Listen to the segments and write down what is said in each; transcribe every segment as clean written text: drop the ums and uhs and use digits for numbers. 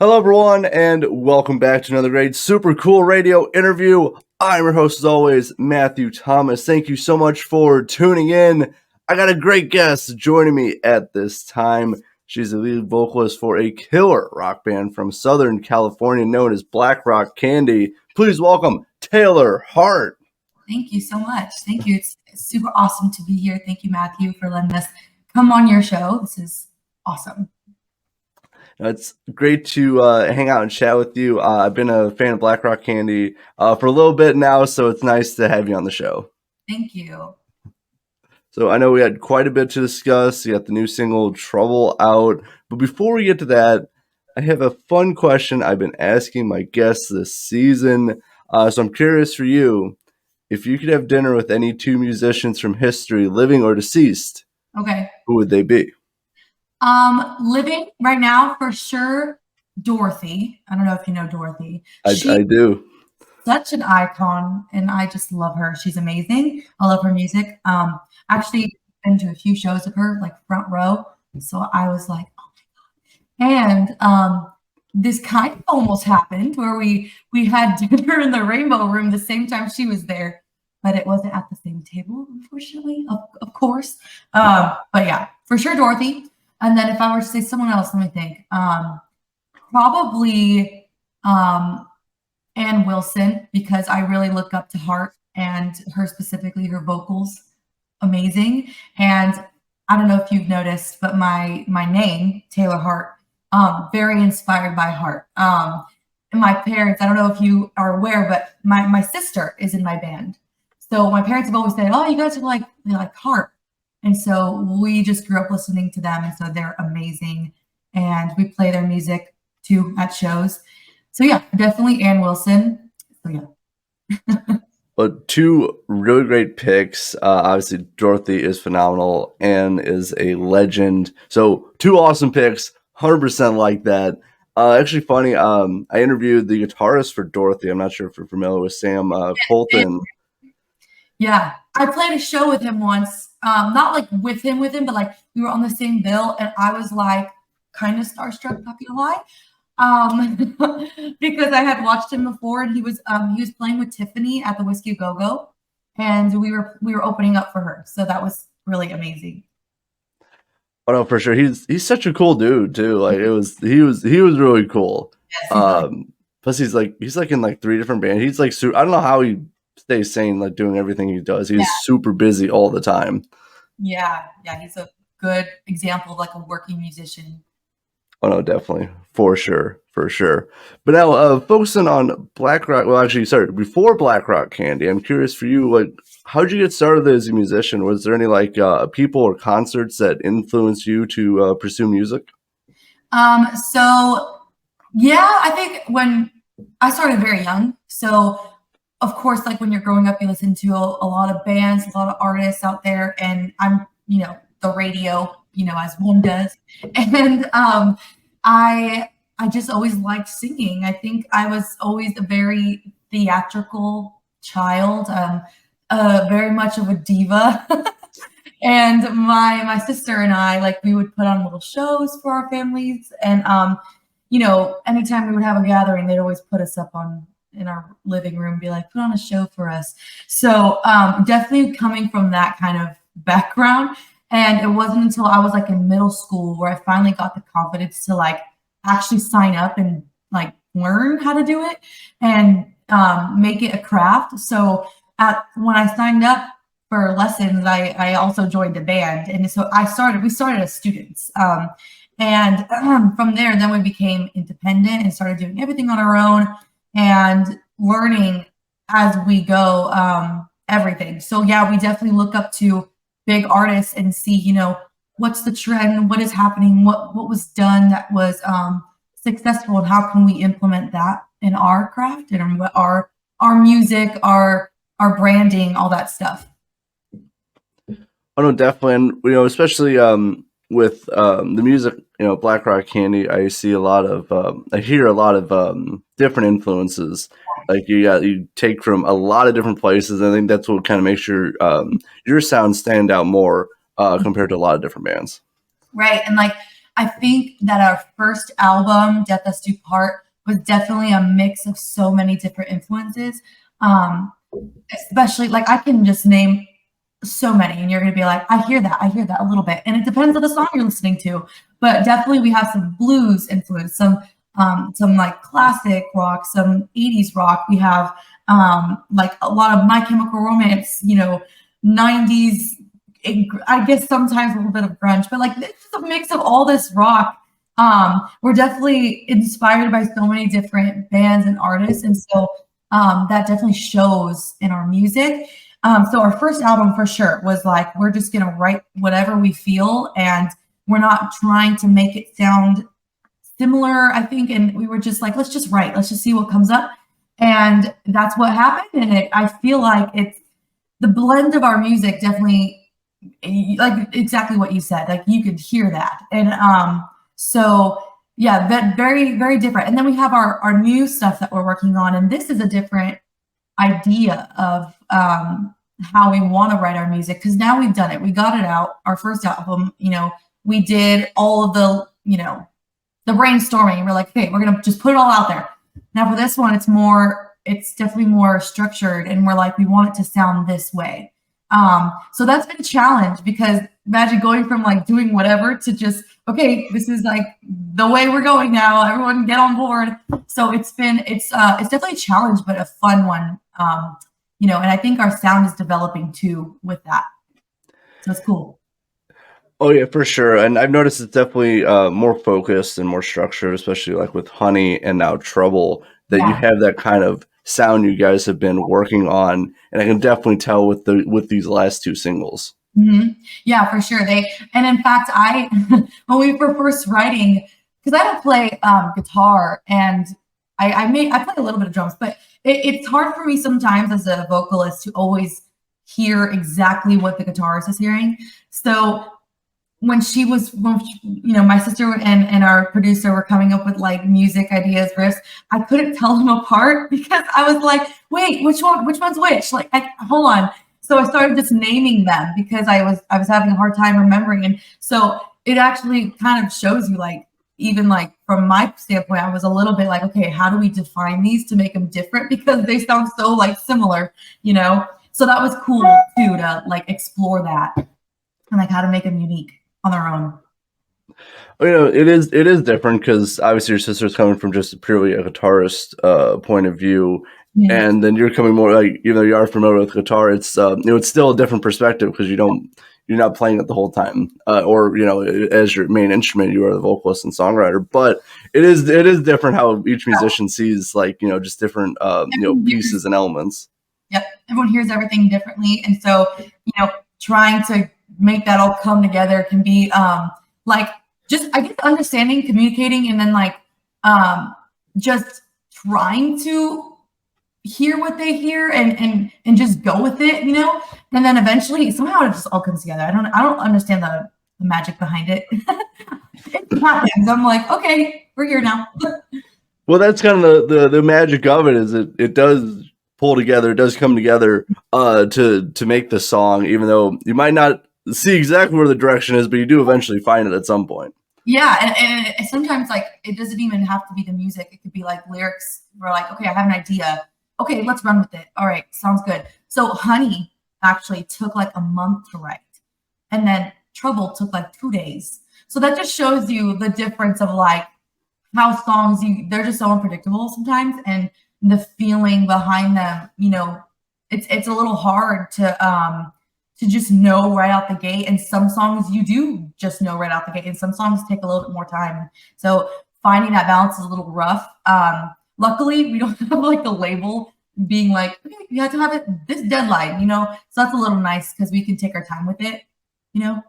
Hello, everyone, and welcome back to another great Super Cool Radio interview. I'm your host, as always, Matthew Thomas. Thank you so much for tuning in. I got a great guest joining me at this time. She's the lead vocalist for a killer rock band from Southern California known as Black Rock Candy. Please welcome Taylor Hart. Thank you so much. Thank you. It's super awesome to be here. Thank you, Matthew, for letting us come on your show. This is awesome. It's great to hang out and chat with you. I've been a fan of Black Rock Candy for a little bit now, so it's nice to have you on the show. Thank you. So I know we had quite a bit to discuss. You got the new single Trouble out. But before we get to that, I have a fun question I've been asking my guests this season. So I'm curious for you, if you could have dinner with any two musicians from history, living or deceased, Okay. who would they be? Living right now, for sure, Dorothy. I don't know if you know Dorothy. I do. Such an icon, and I just love her. She's amazing. I love her music. Actually been to a few shows of her, like front row. So I was like, oh my God. And this kind of almost happened where we had dinner in the Rainbow Room the same time she was there, but it wasn't at the same table, unfortunately, of course. But yeah, for sure, Dorothy. And then if I were to say someone else, let me think. Probably Ann Wilson, because I really look up to Hart and her specifically, her vocals, amazing. And I don't know if you've noticed, but my name, Taylor Hart, very inspired by Hart. And my parents, I don't know if you are aware, but my sister is in my band. So my parents have always said, oh, you guys are like Hart. And so we just grew up listening to them. And so they're amazing. And we play their music too at shows. So yeah, definitely Ann Wilson. So yeah. Well, two really great picks. Obviously, Dorothy is phenomenal. Anne is a legend. So two awesome picks. 100% like that. Actually funny, I interviewed the guitarist for Dorothy. I'm not sure if you're familiar with Sam Colton. Yeah, I played a show with him once. Not like with him, but like we were on the same bill, and I was like kind of starstruck, not gonna lie. Because I had watched him before, and he was playing with Tiffany at the Whiskey Go Go, and we were opening up for her. So that was really amazing. Oh no, for sure. He's such a cool dude too. Like he was really cool. Yes, Plus he's like in like 3 different bands. He's like I don't know how he stays sane, like doing everything he does. He's super busy all the time. Yeah, he's a good example of like a working musician. Oh no, definitely, for sure. But now, focusing on Black Rock. Well, actually, sorry, before Black Rock Candy, I'm curious for you, like, how'd you get started as a musician? Was there any like people or concerts that influenced you to pursue music? So yeah, I think when I started very young, so of course, like when you're growing up, you listen to a lot of bands, a lot of artists out there, and I'm, the radio, as one does. And I just always liked singing. I think I was always a very theatrical child, very much of a diva. And my sister and I, like, we would put on little shows for our families. And, anytime we would have a gathering, they'd always put us up in our living room, be like, put on a show for us. So definitely coming from that kind of background. And it wasn't until I was like in middle school where I finally got the confidence to like actually sign up and like learn how to do it and make it a craft. So when I signed up for lessons, I also joined a band. And so we started as students. And from there, then we became independent and started doing everything on our own and learning as we go, everything. So yeah, we definitely look up to big artists and see, what's the trend, what is happening, what was done that was successful, and how can we implement that in our craft and our music, our branding, all that stuff. Oh no, definitely, and especially with the music, Black Rock Candy, I hear a lot of different influences. Like you take from a lot of different places. I think that's what kind of makes your sound stand out more compared to a lot of different bands. Right, and like I think that our first album, Death Us Do Part, was definitely a mix of so many different influences. Especially, like, I can just name so many, and you're going to be like, I hear that a little bit. And it depends on the song you're listening to. But definitely we have some blues influence, some like classic rock, some 80s rock. We have like a lot of My Chemical Romance, 90s, I guess sometimes a little bit of grunge, but like it's just a mix of all this rock. We're definitely inspired by so many different bands and artists, and so that definitely shows in our music. So our first album for sure was like, we're just gonna write whatever we feel, and we're not trying to make it sound similar, I think. And we were just like, let's just write, let's just see what comes up. And that's what happened. And I feel like it's the blend of our music, definitely like exactly what you said, like you could hear that. And so yeah, that very, very different. And then we have our new stuff that we're working on, and this is a different idea of how we want to write our music, because now we've done it, we got it out. Our first album, we did all of the the brainstorming. We're like, okay, we're gonna just put it all out there. Now for this one, it's definitely more structured, and we're like, we want it to sound this way. So that's been a challenge, because imagine going from like doing whatever to just, okay, this is like the way we're going now, everyone get on board. So it's definitely a challenge, but a fun one. And I think our sound is developing too with that. So it's cool. Oh yeah, for sure. And I've noticed it's definitely more focused and more structured, especially like with Honey and now Trouble, that you have that kind of sound you guys have been working on, and I can definitely tell with these last two singles. Mm-hmm. Yeah, for sure. And in fact, when we were first writing, because I don't play guitar, and I play a little bit of drums, but it's hard for me sometimes as a vocalist to always hear exactly what the guitarist is hearing. So when my sister and our producer were coming up with like music ideas, riffs, I couldn't tell them apart, because I was like, wait, which one's which? Like, hold on. So I started just naming them, because I was having a hard time remembering. And so it actually kind of shows you, like, even like from my standpoint, I was a little bit like, okay, how do we define these to make them different? Because they sound so like similar, So that was cool too, to like explore that and like how to make them unique on their own. It is different, because obviously your sister's coming from just purely a guitarist point of view. Yeah. And then you're coming more like, even though you are familiar with guitar, it's it's still a different perspective, because you're not playing it the whole time, or as your main instrument, you are the vocalist and songwriter. But it is different how each musician sees, like, just different pieces and elements. Yep, everyone hears everything differently, and so trying to make that all come together can be like, just, I guess, understanding, communicating, and then like just trying to hear what they hear and just go with it, and then eventually somehow it just all comes together. I don't understand the magic behind it. It happens. I'm like, okay, we're here now. Well, that's kind of the magic of it, is it does pull together, it does come together to make the song, even though you might not see exactly where the direction is, but you do eventually find it at some point. Yeah, and sometimes, like, it doesn't even have to be the music. It could be like lyrics. We're like, okay, I have an idea. Okay, let's run with it. All right, sounds good. So Honey actually took like a month to write, and then Trouble took like 2 days. So that just shows you the difference of like how songs, they're just so unpredictable sometimes, and the feeling behind them, it's a little hard to just know right out the gate. And some songs you do just know right out the gate, and some songs take a little bit more time. So finding that balance is a little rough. Luckily, we don't have like a label being like, okay, you have to have it this deadline, So that's a little nice, because we can take our time with it, Oh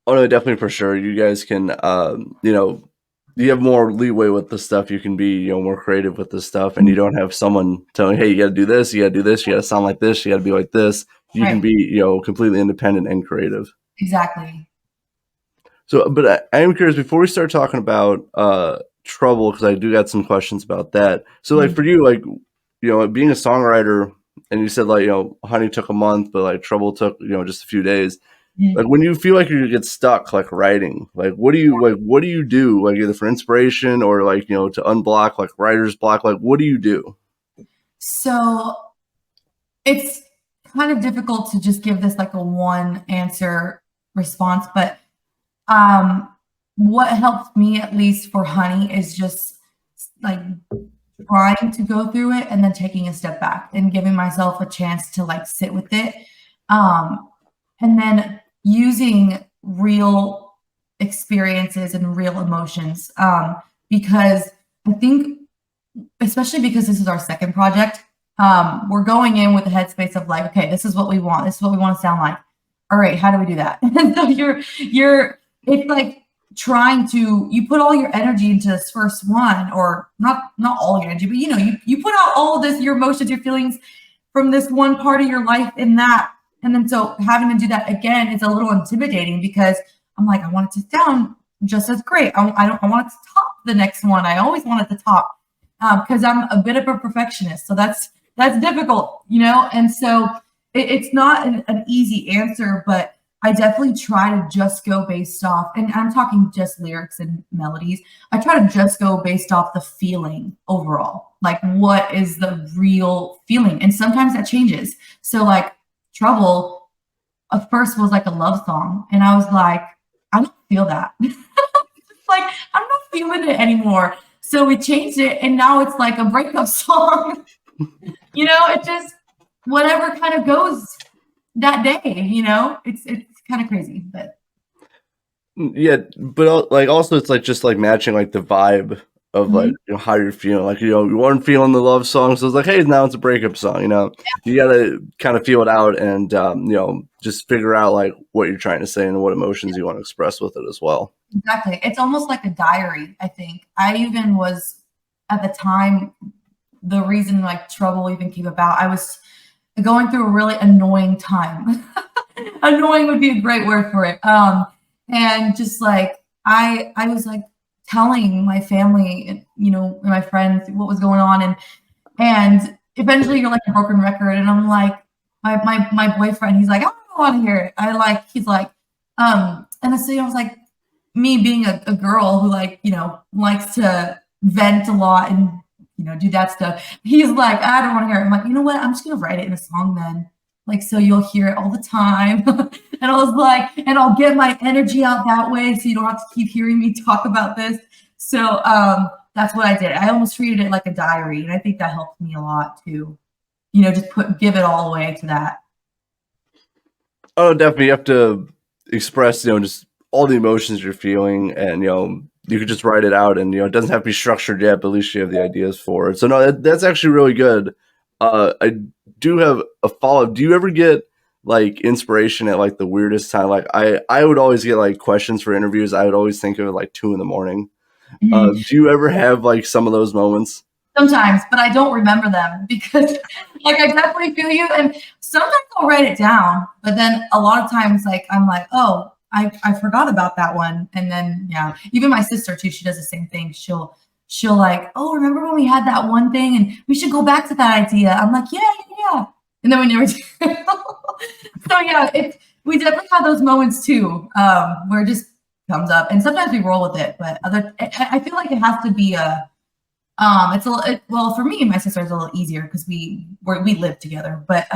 no, definitely, for sure. You guys can, you have more leeway with the stuff. You can be, more creative with the stuff, and you don't have someone telling, hey, you got to do this, you got to do this, you got to sound like this, you got to be like this. You can be, completely independent and creative. Exactly. So, but I am curious, before we start talking about Trouble, because I do got some questions about that. So, like, for you, like, being a songwriter, and you said, like, Honey took a month, but like Trouble took, just a few days. Mhm. Like when you feel like you get stuck, like writing, like what do you do, like either for inspiration or like, you know, to unblock like writer's block, like what do you do? So it's kind of difficult to just give this like a one answer response, but what helped me at least for Honey is just like trying to go through it and then taking a step back and giving myself a chance to like sit with it. And then using real experiences and real emotions. Because I think, especially because this is our second project, we're going in with the headspace of like, okay, this is what we want. This is what we want to sound like. All right, how do we do that? And so it's like trying to, you put all your energy into this first one, or not all your energy, but you know, you put out all of this, your emotions, your feelings from this one part of your life in that. And then so having to do that again is a little intimidating because I'm like, I want it to sound just as great. I want it to top the next one. I always want it to top because I'm a bit of a perfectionist. So that's difficult, you know? And so it's not an easy answer, but I definitely try to just go based off, and I'm talking just lyrics and melodies. I try to just go based off the feeling overall. Like what is the real feeling? And sometimes that changes. So like Trouble at first was like a love song. And I was like, I don't feel that. Like, I'm not feeling it anymore. So we changed it and now it's like a breakup song. You know, it just, whatever kind of goes that day, you know, it's kind of crazy, but Yeah, but like also it's like just like matching like the vibe of like, you know, how you're feeling. Like, you know, you weren't feeling the love song, so it's like, hey, now it's a breakup song. You know, you gotta kind of feel it out and you know, just figure out like what you're trying to say and what emotions you want to express with it as well. exactly. It's almost like a diary, I think. I even was at the time, the reason like Trouble even came about, I was going through a really annoying time. Annoying would be a great word for it. And just like I was like telling my family and, you know, and my friends what was going on, and eventually you're like a broken record, and I'm like, my boyfriend, he's like, I don't want to hear it. He's like, and so I was like, me being a girl who like, you know, likes to vent a lot and, you know, do that stuff. He's like, I don't want to hear it. I'm like, you know what? I'm just gonna write it in a song then. Like, so you'll hear it all the time. And I was like, and I'll get my energy out that way so you don't have to keep hearing me talk about this. So that's what I did. I almost treated it like a diary. And I think that helped me a lot too. You know, just give it all away to that. Oh, definitely. You have to express, you know, just all the emotions you're feeling, and you know, you could just write it out, and you know, it doesn't have to be structured yet, but at least you have the ideas for it. So no, that's actually really good. I do have a follow-up. Do you ever get like inspiration at like the weirdest time? Like I would always get like questions for interviews. I would always think of it like 2 a.m. Mhm. Do you ever have like some of those moments? Sometimes, but I don't remember them because like I definitely feel you. And sometimes I'll write it down, but then a lot of times like I'm like, oh, I forgot about that one. And then yeah, even my sister too, she does the same thing. She'll like, oh, remember when we had that one thing and we should go back to that idea. I'm like, yeah. And then we never do. So yeah, we definitely have those moments too, where it just comes up, and sometimes we roll with it. But I feel like it has to be it's a little, well, for me and my sister, it's a little easier because we live together. But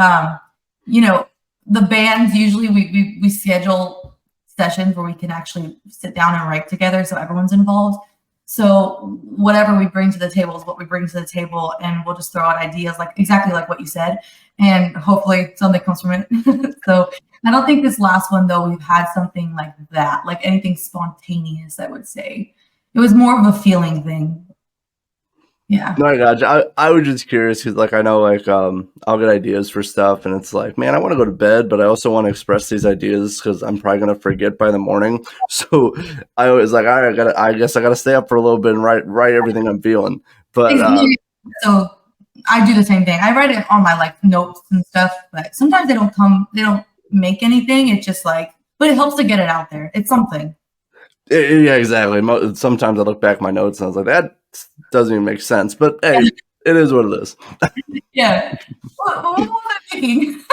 you know, the bands usually we schedule sessions where we can actually sit down and write together, so everyone's involved. So whatever we bring to the table is what we bring to the table, and we'll just throw out ideas like exactly like what you said, and hopefully something comes from it. So I don't think this last one though we've had something like that, like anything spontaneous. I would say it was more of a feeling thing. Yeah. No, I got you. I was just curious because, like, I know, like, I'll get ideas for stuff, and it's like, man, I want to go to bed, but I also want to express these ideas because I'm probably gonna forget by the morning. So I always like, all right, I guess I gotta stay up for a little bit and write everything I'm feeling. But So I do the same thing. I write it on my like notes and stuff, but sometimes they don't make anything. It's just like, but it helps to get it out there. It's something. yeah, exactly. Sometimes I look back at my notes and I was like, that doesn't even make sense. But hey, it is what it is. Yeah. What was I thinking?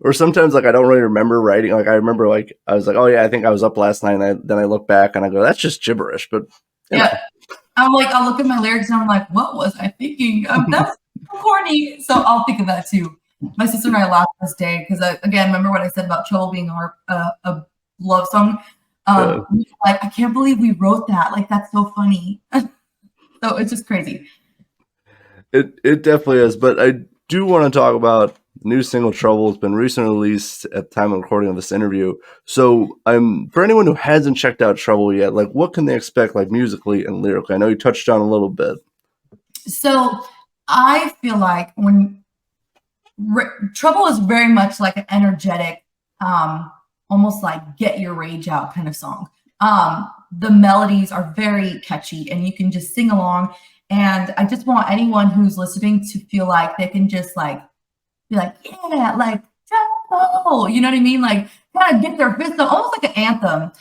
Or sometimes like I don't really remember writing. Like I remember like I was like, oh yeah, I think I was up last night. And then I look back and I go, that's just gibberish. But yeah, I'm like, I'll look at my lyrics and I'm like, what was I thinking? That's corny. So I'll think of that too. My sister and I laughed this day because again, remember what I said about Trouble being a love song? Like, I can't believe we wrote that. Like, that's so funny. So it's just crazy. It definitely is. But I do want to talk about the new single Trouble. It's been recently released at the time of recording of this interview. So for anyone who hasn't checked out Trouble yet, like what can they expect like musically and lyrically? I know you touched on a little bit. So I feel like when Trouble is very much like an energetic, almost like get your rage out kind of song. The melodies are very catchy and you can just sing along. And I just want anyone who's listening to feel like they can just like be like, yeah, like Trouble, you know what I mean? Like kind of get their fist up, almost like an anthem.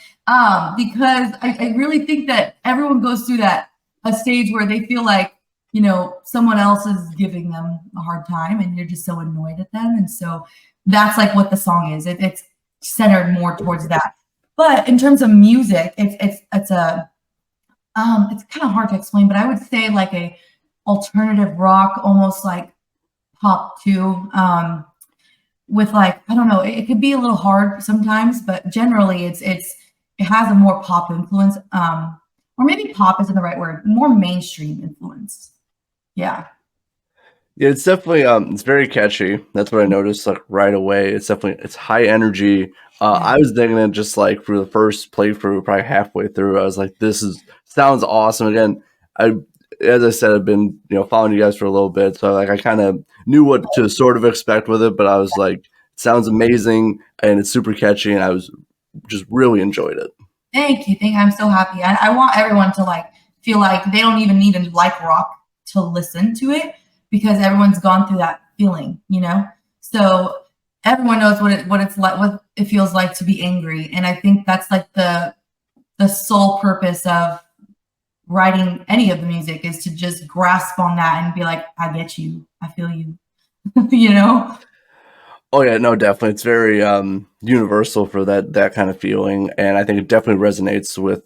Because I really think that everyone goes through a stage where they feel like, you know, someone else is giving them a hard time and you're just so annoyed at them. And so that's like what the song is. It's centered more towards that. But in terms of music, it's kind of hard to explain, but I would say like a alternative rock, almost like pop too, with like, I don't know, it could be a little hard sometimes, but generally it has a more pop influence, or maybe pop isn't the right word, more mainstream influence. Yeah. Yeah, it's definitely it's very catchy. That's what I noticed like right away. It's high energy. I was digging it just like for the first playthrough, probably halfway through. I was like, sounds awesome. Again, as I said, I've been following you guys for a little bit, so like I kind of knew what to sort of expect with it. But I was like, it sounds amazing and it's super catchy, and I was just really enjoyed it. Thank you. I'm so happy. I want everyone to like feel like they don't even need to like rock to listen to it, because everyone's gone through that feeling, So everyone knows what it's like, what it feels like to be angry. And I think that's like the sole purpose of writing any of the music, is to just grasp on that and be like, I get you, I feel you, Oh yeah, no, definitely. It's very universal for that kind of feeling, and I think it definitely resonates with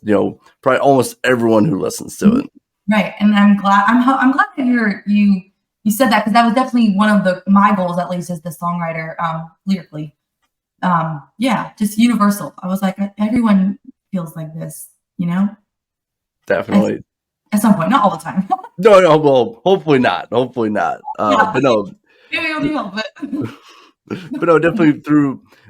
probably almost everyone who listens to it. Right, and I'm glad that you said that, because that was definitely one of my goals, at least as the songwriter, lyrically. Yeah, just universal. I was like, everyone feels like this, Definitely. At some point, not all the time. No, well, hopefully not. But no. Maybe it'll be help, But no, definitely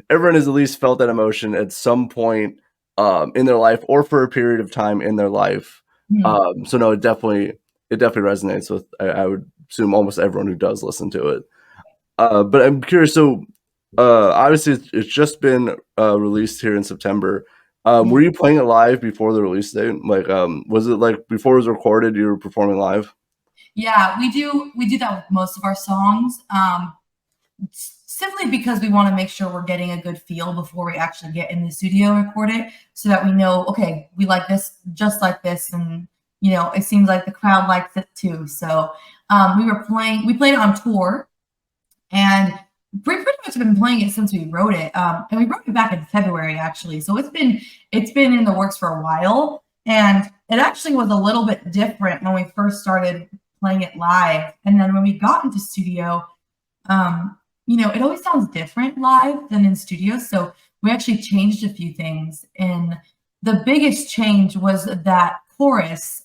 everyone has at least felt that emotion at some point in their life, or for a period of time in their life. Mm-hmm. So no, it definitely resonates with, I would assume, almost everyone who does listen to it. But I'm curious. So obviously it's just been released here in September. Were you playing it live before the release date? Like, was it like before it was recorded, you were performing live? Yeah, we do that with most of our songs. Simply because we want to make sure we're getting a good feel before we actually get in the studio and record it, so that we know, okay, we like this just like this, and it seems like the crowd likes it too. So we played it on tour, and we pretty much have been playing it since we wrote it. And we wrote it back in February, actually. So it's been in the works for a while, and it actually was a little bit different when we first started playing it live, and then when we got into studio, it always sounds different live than in studio. So we actually changed a few things. And the biggest change was that chorus.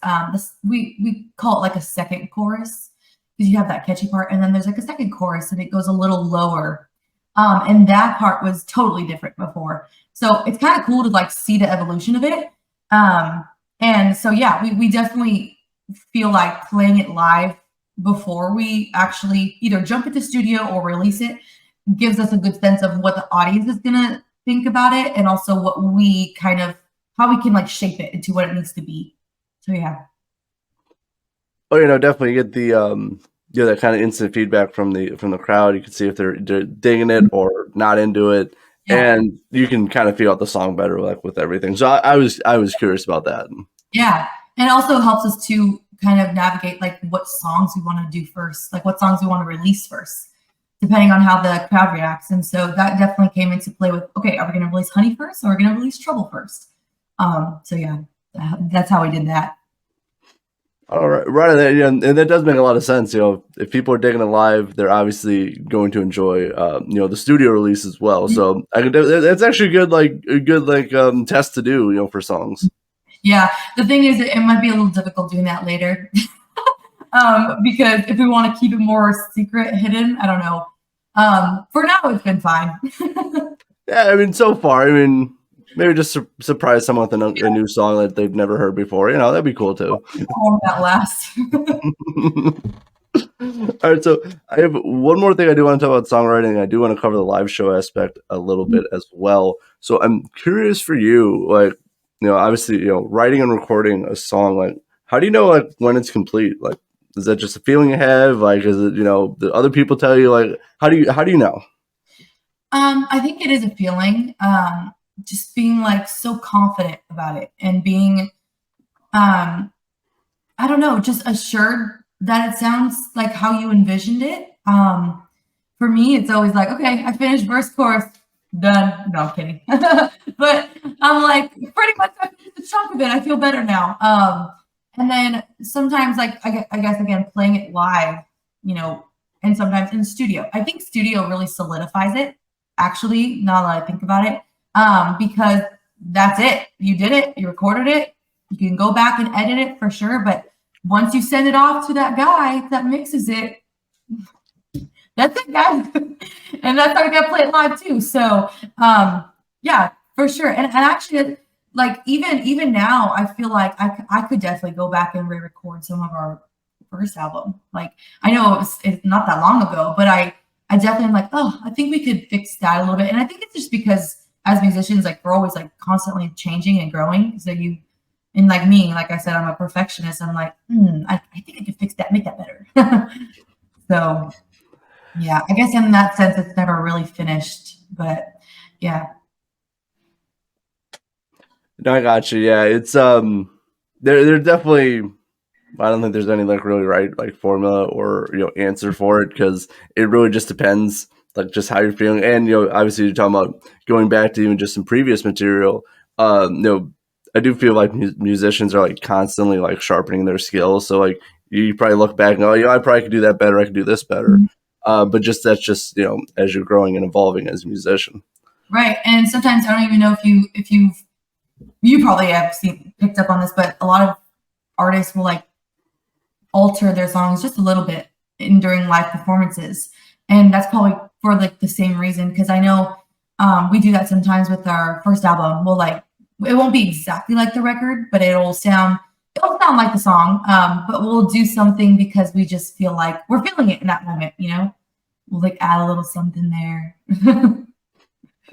We call it like a second chorus, because you have that catchy part, and then there's like a second chorus and it goes a little lower. And that part was totally different before. So it's kind of cool to like see the evolution of it. And so, yeah, we definitely feel like playing it live before we actually either jump into studio or release it gives us a good sense of what the audience is gonna think about it, and also what how we can like shape it into what it needs to be. So yeah. Oh, definitely get the that kind of instant feedback from the crowd. You can see if they're digging it or not into it, and you can kind of feel out the song better, like with everything. So I was curious about that. Yeah, and it also helps us to kind of navigate like what songs we want to do first, like what songs we want to release first. depending on how the crowd reacts. And so that definitely came into play with, okay, are we going to release Honey first, or are we going to release Trouble first? So yeah, that's how we did that. All right, right there, yeah, and that does make a lot of sense. If people are digging it live, they're obviously going to enjoy, the studio release as well. So that's actually a good test to do, for songs. Yeah, the thing is, it might be a little difficult doing that later, because if we want to keep it more secret, hidden, I don't know. For now, it's been fine. Yeah, I mean, so far, maybe just surprise someone with a new song that they've never heard before. That'd be cool too. That last. All right, so I have one more thing I do want to talk about songwriting. I do want to cover the live show aspect a little bit as well. So I'm curious for you, obviously, writing and recording a song, how do you know, when it's complete? Is that just a feeling you have? Is it, the other people tell you, how do you know? I think it is a feeling. Just being so confident about it, and being, I don't know, just assured that it sounds like how you envisioned it. For me, it's always okay, I finished verse, chorus, done. No, I'm kidding. But I'm pretty much I finished the chunk of it. I feel better now. And then sometimes, I guess again, playing it live, and sometimes in studio. I think studio really solidifies it. Actually, now that I think about it. Because that's it. You did it. You recorded it. You can go back and edit it for sure. But once you send it off to that guy that mixes it, that's it, guys. And that's how you gotta play it live too. So, yeah, for sure. And actually, even now, I feel like I could definitely go back and re-record some of our first album. I know it's not that long ago, but I definitely am oh, I think we could fix that a little bit. And I think it's just because, as musicians, we're always constantly changing and growing. So me, like I said, I'm a perfectionist. I'm I think I could fix that, make that better. So yeah, I guess in that sense, it's never really finished, but yeah. No, I got you. Yeah, it's they're definitely. I don't think there's any really right formula or answer for it, because it really just depends. Just how you're feeling. And, obviously you're talking about going back to even just some previous material. I do feel like musicians are constantly sharpening their skills. So you probably look back and go, I probably could do that better. I could do this better. But that's just, as you're growing and evolving as a musician. Right. And sometimes I don't even know if you probably have picked up on this, but a lot of artists will alter their songs just a little bit during live performances. And that's probably for the same reason, because I know we do that sometimes with our first album. We'll it won't be exactly like the record, but it'll sound like the song. But we'll do something because we just feel like we're feeling it in that moment. We'll add a little something there.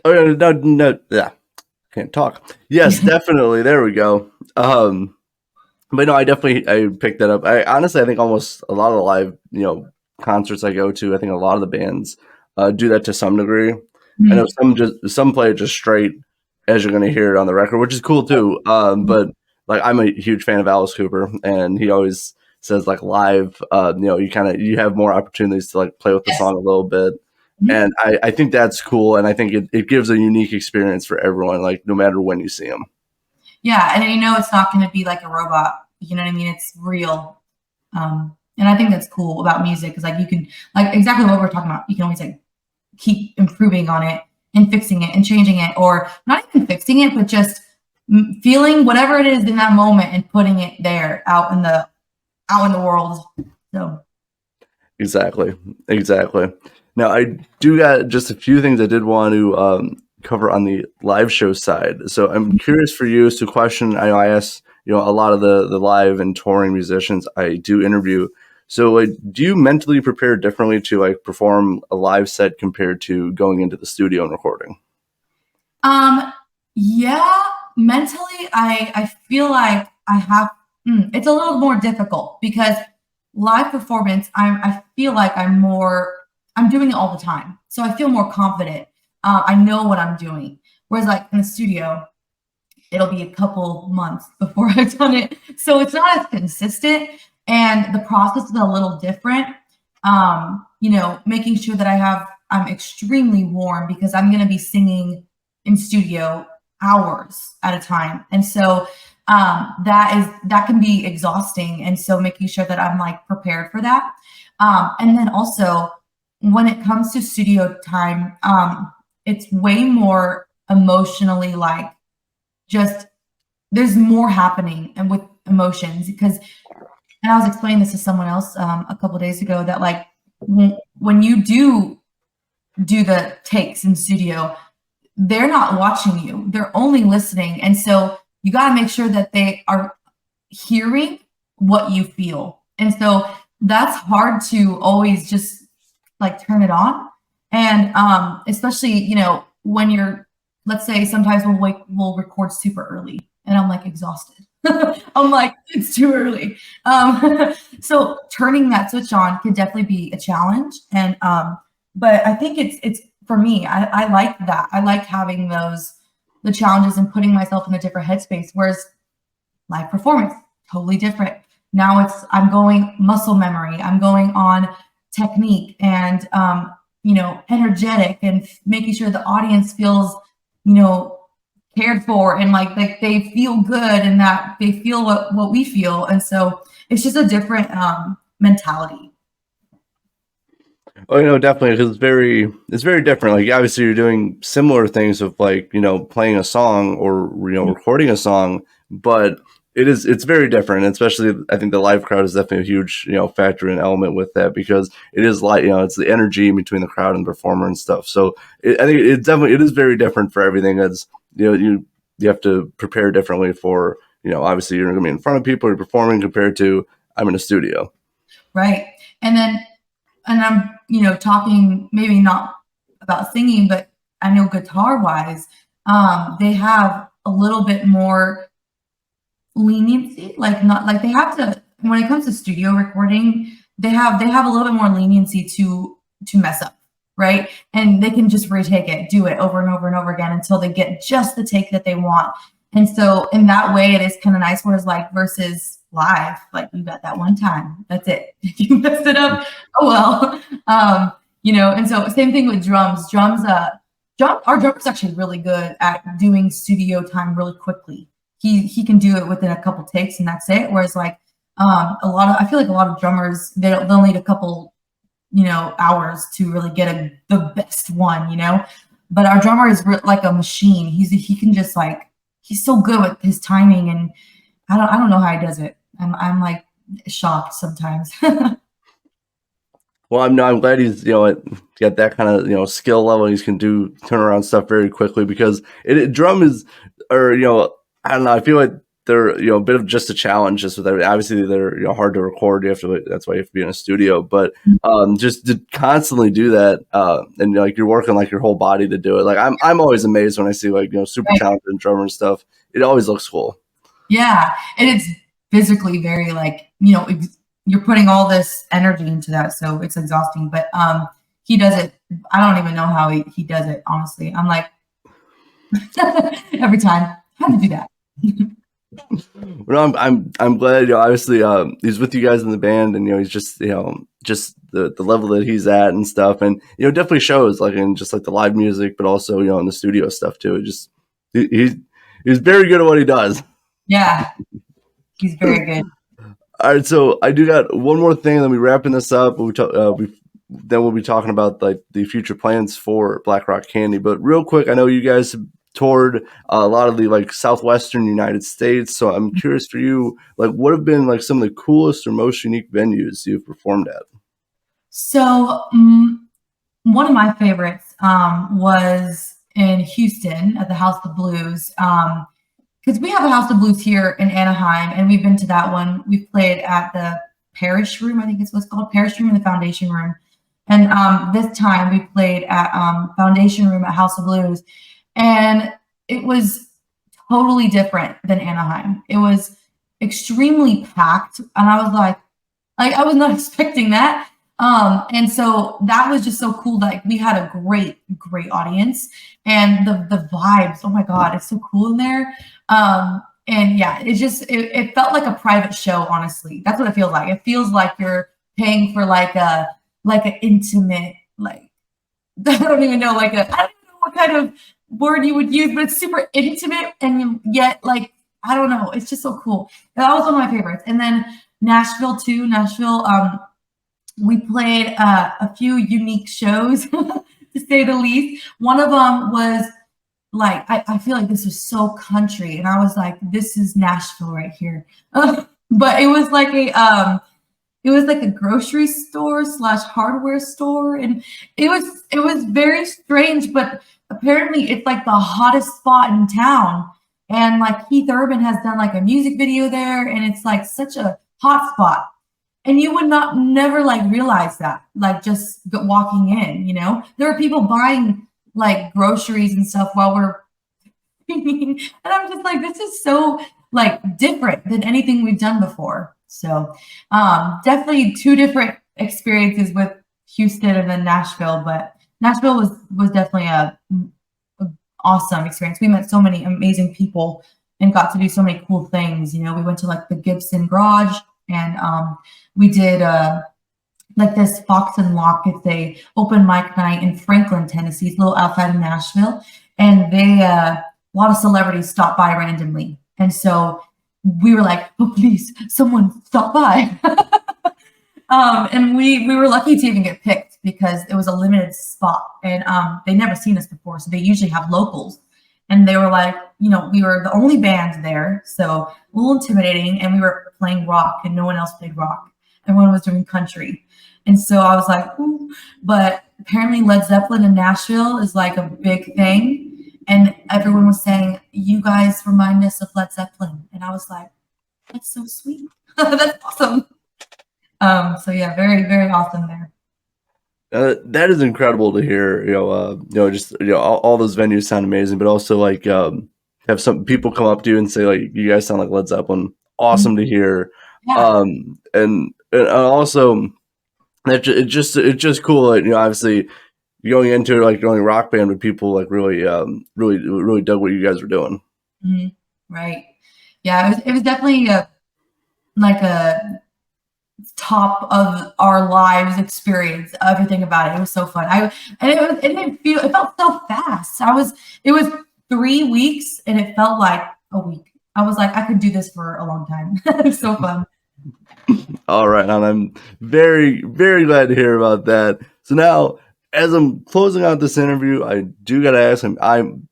Oh no, yeah, can't talk. Yes, definitely. There we go. But no, I picked that up. I think almost a lot of the live, concerts I go to, I think a lot of the bands do that to some degree. Mm-hmm. I know some play it just straight as you're going to hear it on the record, which is cool too. But I'm a huge fan of Alice Cooper, and he always says live, you have more opportunities to play with the song a little bit. Mm-hmm. And I think that's cool, and I think it gives a unique experience for everyone, no matter when you see them. Yeah, and it's not going to be like a robot. You know what I mean? It's real. And I think that's cool about music, because you can exactly what we're talking about. You can always keep improving on it and fixing it and changing it, or not even fixing it, but just feeling whatever it is in that moment and putting it there out in the world. So exactly. Now I do got just a few things I did want to cover on the live show side. So I'm curious for you. So question I ask a lot of the live and touring musicians I do interview. So do you mentally prepare differently to perform a live set compared to going into the studio and recording? Yeah, mentally I feel like I have it's a little more difficult, because live performance I feel like I'm doing it all the time. So I feel more confident. I know what I'm doing. Whereas in the studio, it'll be a couple months before I've done it. So it's not as consistent, and the process is a little different. making sure that I'm extremely warm because I'm going to be singing in studio hours at a time. And so that can be exhausting. And so making sure that I'm like prepared for that. And then also when it comes to studio time, it's way more emotionally like just there's more happening and with emotions because, and I was explaining this to someone else a couple of days ago that like when you do the takes in studio, they're not watching you, they're only listening. And so you got to make sure that they are hearing what you feel. And so that's hard to always just like turn it on. And especially, when you're, let's say sometimes we'll record super early and I'm like exhausted. I'm like, it's too early. So turning that switch on can definitely be a challenge. And, but I think it's for me, I like that. I like having the challenges and putting myself in a different headspace, whereas live performance, totally different. Now I'm going muscle memory. I'm going on technique and, energetic and making sure the audience feels, cared for and like they feel good and that they feel what we feel. And so it's just a different mentality. Oh, definitely, because it's very different. Like obviously you're doing similar things of like, playing a song or, recording a song, but it's very different. It I think the live crowd is definitely a huge, factor and element with that because it is like, it's the energy between the crowd and the performer and stuff. So I think it is very different for everything. As you have to prepare differently for, obviously you're going to be in front of people, you're performing compared to I'm in a studio. Right. And I'm, talking maybe not about singing, but I know guitar wise, they have a little bit more leniency, like not like they have to, when it comes to studio recording, they have a little bit more leniency to mess up. Right. And they can just retake it, do it over and over and over again until they get just the take that they want. And so in that way, it is kind of nice. Whereas like versus live, like you got that one time, that's it. If you messed it up, oh well. And so same thing with drums. Our drummer's actually really good at doing studio time really quickly. He can do it within a couple takes and that's it. Whereas like I feel like a lot of drummers, they'll need a couple hours to really get the best one, but our drummer is like a machine. He can just like, he's so good with his timing and I don't know how he does it. I'm like shocked sometimes. Well, I'm glad he's, got that kind of, skill level. He can do turnaround stuff very quickly because drum is, or, I don't know. I feel like they're, a bit of just a challenge just with everything. Obviously they're, hard to record. That's why you have to be in a studio, but, just to constantly do that. And like, you're working like your whole body to do it. Like I'm always amazed when I see like, super talented drummer and stuff. It always looks cool. Yeah. And it's physically very like, you're putting all this energy into that. So it's exhausting, but, he does it. I don't even know how he does it. Honestly. I'm like every time how to do that. Well, I'm glad, obviously, he's with you guys in the band and, he's just, just the level that he's at and stuff. And, definitely shows like in just like the live music, but also, in the studio stuff too. It just, he's very good at what he does. Yeah. He's very good. All right. So I do got one more thing. Then we wrapping this up. Then we'll be talking about like the future plans for Black Rock Candy, but real quick, I know you guys have toured a lot of the like Southwestern United States. So I'm curious for you, like what have been like some of the coolest or most unique venues you've performed at? So one of my favorites was in Houston at the House of Blues. Because we have a House of Blues here in Anaheim and we've been to that one. We've played at the Parish Room, I think it's what's called Parish Room and the Foundation Room. And this time we played at Foundation Room at House of Blues. And it was totally different than Anaheim. It was extremely packed. And I was like I was not expecting that. And so that was just so cool. Like we had a great audience and the vibes. Oh my God, it's so cool in there. And yeah, it felt like a private show, honestly. That's what it feels like. It feels like you're paying for like a like an intimate, like I don't even know, like I don't know what kind of word you would use, but it's super intimate and yet like I don't know, it's just so cool. That was one of my favorites. And then Nashville too. Nashville, we played a few unique shows to say the least. One of them was like I feel like this was so country, and I was like, this is Nashville right here. But it was like a grocery store slash hardware store, and it was very strange, but apparently it's like the hottest spot in town. And like Keith Urban has done like a music video there, and it's like such a hot spot. And you would not never like realize that, like just walking in, you know, there are people buying like groceries and stuff while we're and I'm just like, this is so like different than anything we've done before. So definitely two different experiences with Houston and then Nashville, but Nashville was definitely a awesome experience. We met so many amazing people and got to do so many cool things. You know, we went to like the Gibson Garage, and we did like this Fox and Lock. It's a open mic night in Franklin, Tennessee. It's a little outside of Nashville, and they a lot of celebrities stopped by randomly, and so we were like, oh please, someone stop by. And we were lucky to even get picked because it was a limited spot, and they never seen us before, so they usually have locals. And they were like, you know, we were the only band there, so a little intimidating, and we were playing rock, and no one else played rock. Everyone was doing country. And so I was like, ooh. But apparently Led Zeppelin in Nashville is like a big thing. And everyone was saying, you guys remind us of Led Zeppelin. And I was like, that's so sweet. That's awesome. So yeah, very, very awesome there. That is incredible to hear. Just all those venues sound amazing, but also like have some people come up to you and say like, you guys sound like Led Zeppelin. Awesome to hear. Yeah. And also it's just cool. Like, obviously going into like the only rock band with people like really dug what you guys were doing. Mm-hmm. Right. Yeah. It was definitely a top of our lives experience. Everything about it was so fun. It felt so fast. It was 3 weeks and it felt like a week. I was like, I could do this for a long time. It was so fun. All right, and I'm very, very glad to hear about that. So now, as I'm closing out this interview, I do gotta ask him. I'm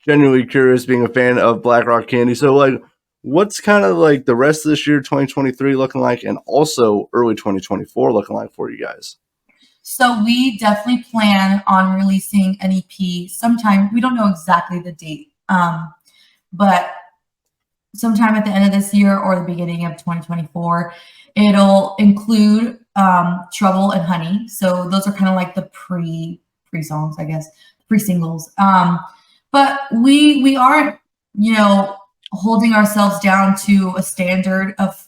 genuinely curious, being a fan of Black Rock Candy. So, like, what's kind of like the rest of this year, 2023, looking like, and also early 2024 looking like for you guys? So we definitely plan on releasing an EP sometime. We don't know exactly the date, but sometime at the end of this year or the beginning of 2024. It'll include Trouble and Honey. So those are kind of like the pre-songs, I guess, pre-singles. But we aren't, holding ourselves down to a standard of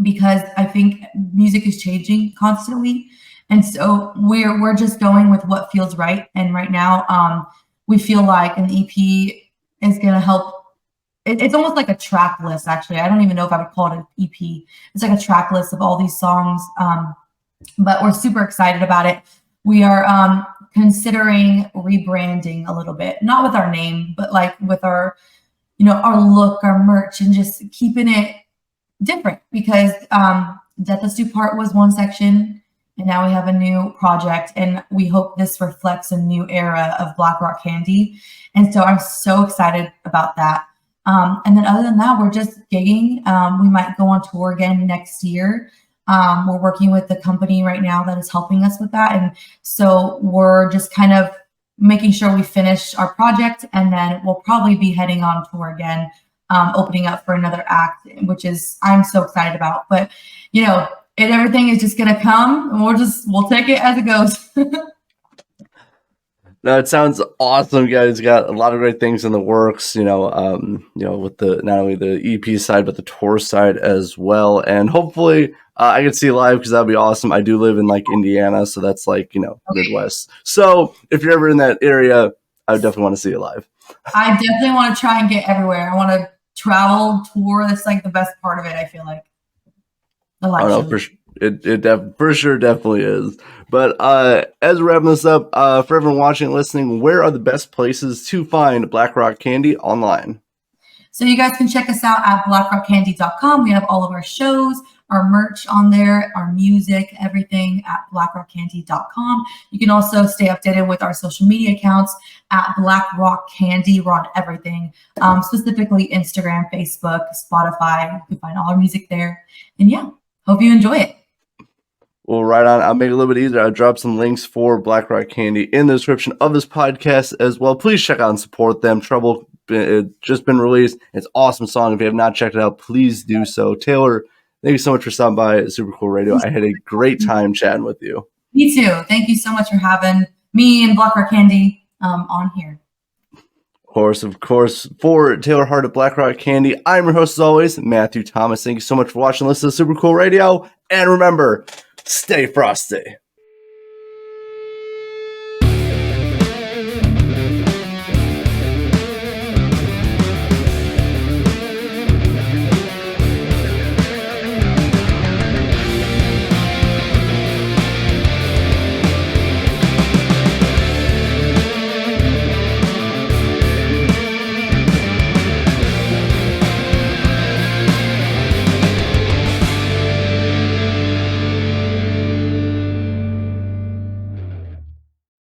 because I think music is changing constantly. And so we're just going with what feels right. And right now, we feel like an EP is going to help. It's almost like a track list, actually. I don't even know if I would call it an EP. It's like a track list of all these songs. But we're super excited about it. We are considering rebranding a little bit, not with our name, but like with our, our look, our merch, and just keeping it different because Death Us Do Part was one section. And now we have a new project, and we hope this reflects a new era of Black Rock Candy. And so I'm so excited about that. And then other than that, we're just gigging. We might go on tour again next year. We're working with the company right now that is helping us with that. And so we're just kind of making sure we finish our project, and then we'll probably be heading on tour again, opening up for another act, which is I'm so excited about. But, and everything is just going to come, and we'll take it as it goes. No, it sounds awesome. You guys got a lot of great things in the works, with the not only the EP side, but the tour side as well. And hopefully I can see you live because that'd be awesome. I do live in like Indiana, so that's like, Midwest. So if you're ever in that area, I would definitely want to see you live. I definitely want to try and get everywhere. I want to travel, tour. That's like the best part of it, I feel like. The live shows. For sure definitely is. But as we're wrapping this up, for everyone watching and listening, where are the best places to find Black Rock Candy online? So you guys can check us out at blackrockcandy.com. We have all of our shows, our merch on there, our music, everything at blackrockcandy.com. You can also stay updated with our social media accounts at Black Rock Candy. We're on everything, specifically Instagram, Facebook, Spotify. You can find all our music there. And yeah, hope you enjoy it. Well, right on. I'll make it a little bit easier. I'll drop some links for Black Rock Candy in the description of this podcast as well. Please check out and support them. Trouble, it's just been released. It's an awesome song. If you have not checked it out, please do so. Taylor, thank you so much for stopping by Super Cool Radio. I had a great time chatting with you. Me too. Thank you so much for having me and Black Rock Candy on here. Of course, for Taylor Hart at Black Rock Candy, I'm your host as always, Matthew Thomas. Thank you so much for watching and listening to Super Cool Radio. And remember, stay frosty.